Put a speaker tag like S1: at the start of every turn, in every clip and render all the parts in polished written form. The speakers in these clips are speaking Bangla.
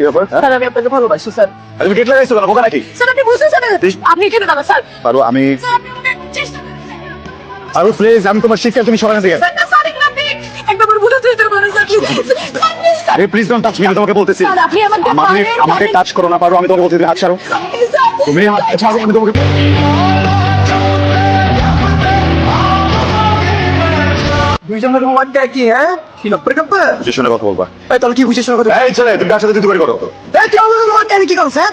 S1: কি ব্যাপার?
S2: স্যার আমি আপনাকে ভালোবাসি স্যার।
S1: তুমি গেট লাগাইছো কেন? বোকা নাকি?
S2: স্যার আপনি বুঝতেছেন না? আপনি এখানে দাঁড়ান স্যার।
S1: পারো আমি
S2: স্যার আপনি আমাকে চেষ্টা করেন।
S1: আরো প্লিজ, আমি তোমার শিক্ষা, তুমি সরানো থেকে।
S2: স্যার না স্যার এখানে আপনি একবার বুঝতে চেষ্টা করেন স্যার প্লিজ। স্যার
S1: আরে প্লিজ ডোন্ট টাচ মি, আমি তোমাকে বলতেছি।
S2: স্যার, আপনি আমাকে
S1: আমাকে টাচ করো না, পারো আমি তোমাকে বলতেছি হাত ছাড়ো। তুমি হাত ছাড়ো, আমি তোমাকে
S2: দুইজনের মোবাইলটা কি হ্যাঁ? কি লক্ষ্য করবে?
S1: বুঝে কথা বলবা।
S2: এই তাহলে কি বুঝে শুনে কথা?
S1: এই ছেলে, তুমি কার সাথে তুই করো?
S2: এই কি আমাদের মোবাইলটা কি করছ স্যার?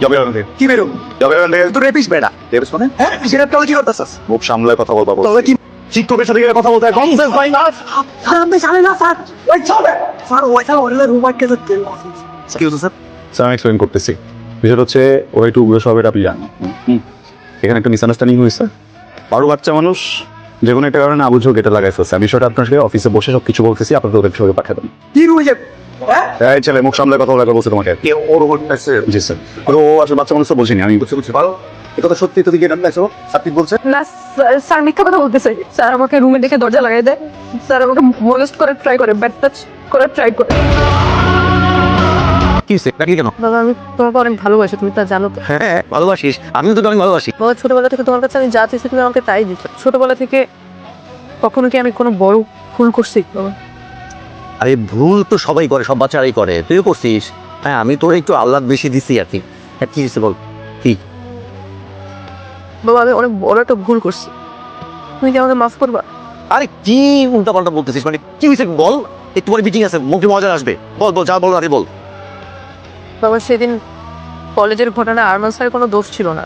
S1: যাবে ওখান থেকে।
S2: কি বেরো?
S1: যাবে ওখান থেকে।
S2: তো রেপিস বেটা।
S1: দেবস মানে?
S2: হ্যাঁ সেটা তাহলে কি করতেছস?
S1: মুখ সামলায় কথা বলবা।
S2: তবে কি
S1: শিক্ষকের সাথে গিয়ে কথা বলতে হয়, কনসেন্স হয় না।
S2: স্যার আপনি জানেন না স্যার ওই চলে স্যার ওই স্যার ওর রুমকে তো তেল
S1: কি হচ্ছে স্যার? স্যার আমি এক্সপ্লেন করতেছি। বিষয়টা হচ্ছে ও একটু উগ্র স্বভাবের, আপনি জানেন। এখানে একটা মিসআন্ডারস্ট্যান্ডিং হয়েছে। বারো বাচ্চা মানুষ যে কোনো একটা কারণে না বুঝেও গেটে লাগাই ফেলছে। আমি বিষয়টা আপনার সাথে অফিসে বসে সব কিছু বলতেছি, আপনাদের ওদের সঙ্গে পাঠাবেন।
S2: কি বুঝে হ্যাঁ
S1: এই ছেলে, মুখ সামলায় কথা বলা বলছে তোমাকে।
S2: কে ওর বলতেছে
S1: জি স্যার। ও আসলে বাচ্চা মানুষ তো বুঝিনি, আমি বুঝতে পারো। এ কথা সত্যি তো গেট লাগাইছো? সাত্বিক বলছে।
S3: না স্যার মিথ্যা কথা বলতেছে। স্যার আমাকে রুমে দেখে দরজা লাগাই দেয়। স্যার আমাকে মোলেস্ট করে ট্রাই করে, ব্যাট টাচ করে ট্রাই করে।
S4: কি হয়েছে? ডাকি কেন?
S3: বাবা আমি তোমাকে অনেক ভালোবাসি, তুমি তা জানো তো।
S4: হ্যাঁ ভালোবাসিস, আমিও তোকে অনেক ভালোবাসি।
S3: বাবা ছোটবেলা থেকে তোমার কাছে আমি যা চেয়েছি তুমি আমাকে তাই দিচ্ছ। ছোটবেলা থেকে কখনো কি আমি কোনো বড় ভুল করছি বাবা?
S4: আরে ভুল তো সবাই করে, সব বাচ্চারাই করে, তুইও করছিস। হ্যাঁ আমি তোর একটু আহ্লাদ বেশি দিছি আর কি। হ্যাঁ কি হয়েছে বল, কি?
S3: বাবা আমি অনেক বড় একটা ভুল করছি, তুমি কি আমাকে মাফ করবা?
S4: আরে কি উল্টা পাল্টা বলতেছিস, মানে কি হয়েছে বল। একটু পরে মিটিং আছে, মুখে মজা আসবে, বল বল যা বল আরে বল।
S3: বাবা সেদিন কলেজের ঘটনা আরমান স্যারের কোনো দোষ ছিল না।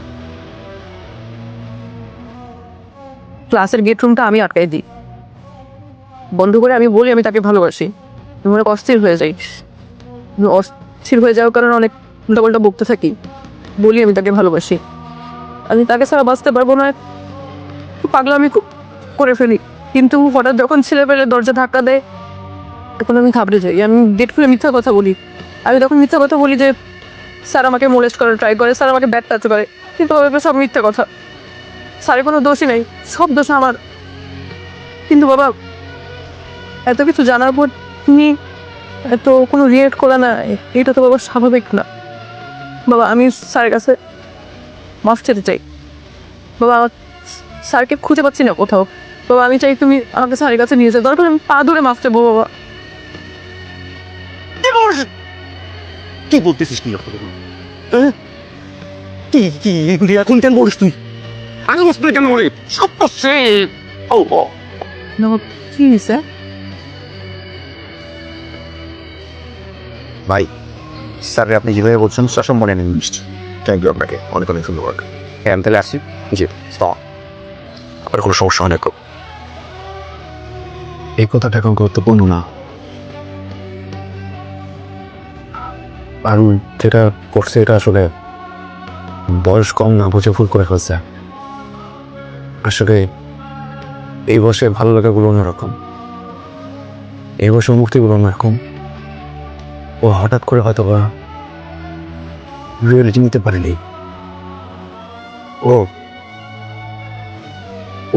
S3: ক্লাসের গেট রুমটা আমি আটকাই দিই, বন্ধ করে আমি বলি আমি তাকে ভালোবাসি। আমি অনেক অস্থির হয়ে যাই, আমি অস্থির হয়ে যাওয়ার কারণে অনেক উল্টাপাল্টা বকতে থাকি, বলি আমি তাকে ভালোবাসি, আমি তাকে ছাড়া বাঁচতে পারবো না, একটু পাগলামি করে ফেলি। কিন্তু হঠাৎ যখন ছেলেপেলে দরজা ধাক্কা দেয় তখন আমি ঘাবড়ে যাই, আমি গেট খুলে মিথ্যা কথা বলি। আমি তখন মিথ্যা কথা বলি যে স্যার আমাকে মোলেস্ট করার ট্রাই করে, স্যার আমাকে ব্যাট টাচ করে, কিন্তু ওগুলো সব মিথ্যা কথা। স্যারের কোনো দোষই নেই, সব দোষ আমার। কিন্তু বাবা এত কিছু জানার পর তুমি এত কোনো রিয়েক্ট করা না, এটা তো বাবা স্বাভাবিক না। বাবা আমি স্যারের কাছে মাফ চেতে চাই। বাবা আমার স্যারকে খুঁজে পাচ্ছি না কোথাও। বাবা আমি চাই তুমি আমাকে স্যারের কাছে নিয়ে যাও, দরকার আমি পা ধরে মাফ চাইবো বাবা।
S4: কি বলতেছিস কি? কি কি এগুলি এখন কেন বলিস তুই? আমি বুঝতে কেন বলি সব করছে। ও
S3: কি হয়েছে?
S4: ভাই স্যার আপনি যেভাবে বলছেন সব মনে নেন নিশ্চয়। থ্যাংক ইউ আপনাকে, অনেক অনেক ধন্যবাদ। হ্যাঁ আমি তাহলে আসছি। জি আমার কোনো সমস্যা হয় না।
S1: এই কথাটা এখন গুরুত্বপূর্ণ না। আর যেটা করছে এটা আসলে বয়স কম না বুঝে ভুল করে ফেলছে। আসলে এই বয়সে ভালো লাগাগুলো অন্যরকম, এই বয়সে অনুভূতিগুলো অন্যরকম। ও হঠাৎ করে হয়তো বা রিয়েলিটি নিতে পারেনি। ও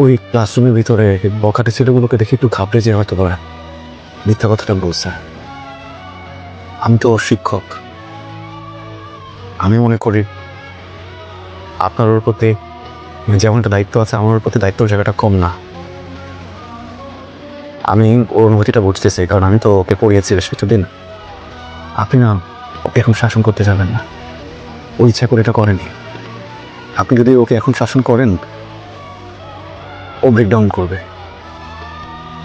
S1: ওই ক্লাসরুমের ভিতরে বখাটে ছেলেগুলোকে দেখে একটু ঘাবড়ে যে হয়তো বা মিথ্যা কথাটা বলছে। আমি তো ওর শিক্ষক, আমি মনে করি আপনার ওর প্রতি যেমন একটা দায়িত্ব আছে, আমার ওর প্রতি দায়িত্বের জায়গাটা কম না। আমি ওর অনুভূতিটা বুঝতেছি, কারণ আমি তো ওকে পড়িয়েছি বেশ কিছুদিন। আপনি না ওকে এখন শাসন করতে যাবেন না, ও ইচ্ছা করে এটা করেনি। আপনি যদি ওকে এখন শাসন করেন ও ব্রেকডাউন করবে,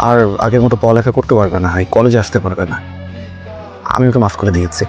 S1: আর আগের মতো পড়ালেখা করতে পারবে না, কলেজে আসতে পারবে না। আমি ওকে মাফ করে দিয়েছি।